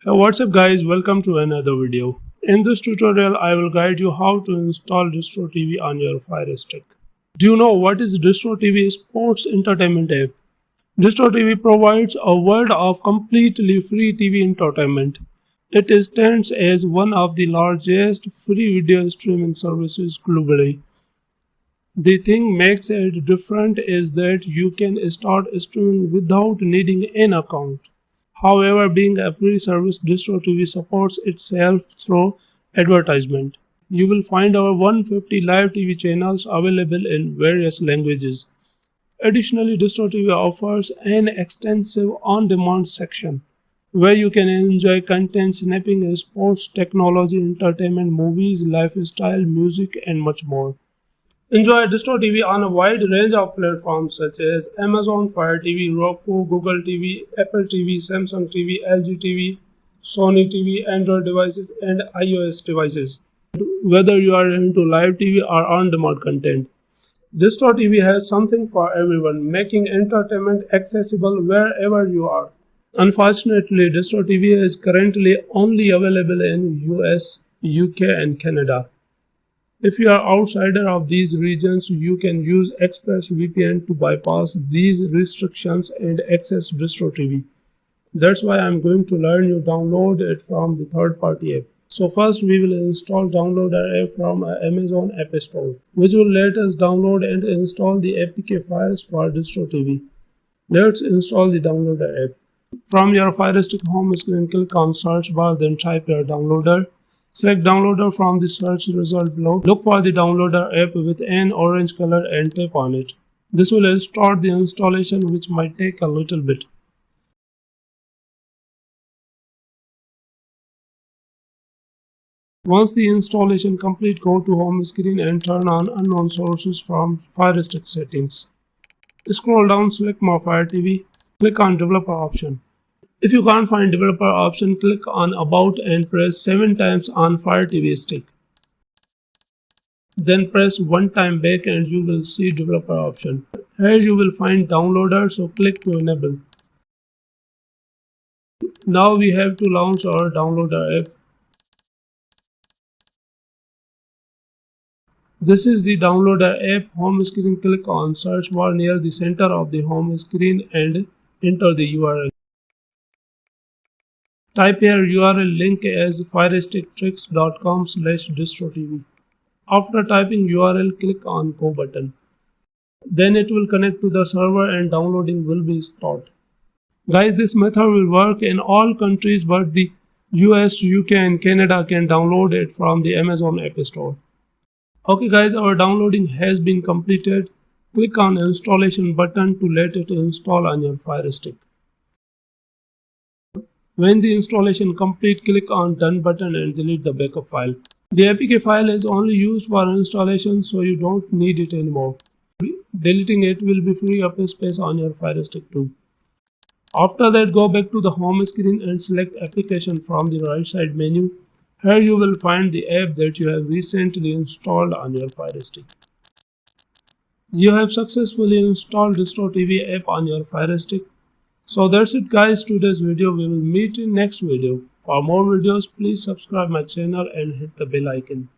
Hey, what's up guys, welcome to another video. In this tutorial I will guide you how to install Distro TV on your Firestick. Do you know what is Distro TV sports entertainment app? Distro TV provides a world of completely free TV entertainment. It stands as one of the largest free video streaming services globally. The thing makes it different is that you can start streaming without needing an account. However, being a free service, DistroTV supports itself through advertisement. You will find over 150 live TV channels available in various languages. Additionally, DistroTV offers an extensive on-demand section where you can enjoy content snapping in sports, technology, entertainment, movies, lifestyle, music, and much more. Enjoy Distro TV on a wide range of platforms such as Amazon Fire TV, Roku, Google TV, Apple TV, Samsung TV, LG TV, Sony TV, Android devices, and iOS devices. Whether you are into live TV or on-demand content, Distro TV has something for everyone, making entertainment accessible wherever you are. Unfortunately, Distro TV is currently only available in US, UK, and Canada. If you are outsider of these regions, you can use ExpressVPN to bypass these restrictions and access Distro TV. That's why I'm going to learn you download it from the third-party app. So first we will install downloader app from Amazon App Store, which will let us download and install the APK files for Distro TV. Let's install the downloader app. From your Firestick home screen, click on search bar, then type your downloader. Select downloader from the search result below. Look for the downloader app with an orange color and tap on it. This will start the installation, which might take a little bit. Once the installation complete, go to home screen and turn on unknown sources from Firestick settings. Scroll down, select More Fire TV, click on developer option. If you can't find developer option, click on About and press 7 times on Fire TV stick. Then press 1 time back and you will see developer option. Here you will find downloader, so click to enable. Now we have to launch our downloader app. This is the downloader app home screen. Click on search bar near the center of the home screen and enter the URL. Type your URL link as firesticktricks.com/distrotv. After typing URL, click on Go button. Then it will connect to the server and downloading will be stopped. Guys, this method will work in all countries, but the US, UK, and Canada can download it from the Amazon App Store. Okay guys, our downloading has been completed. Click on installation button to let it install on your Firestick. When the installation complete, click on Done button and delete the backup file. The APK file is only used for installation, so you don't need it anymore. Deleting it will be free up space on your Firestick too. After that, go back to the home screen and select application from the right side menu. Here you will find the app that you have recently installed on your Firestick. You have successfully installed Distro TV app on your Firestick. So that's it guys, today's video. We will meet in next video. For more videos, please subscribe my channel and hit the bell icon.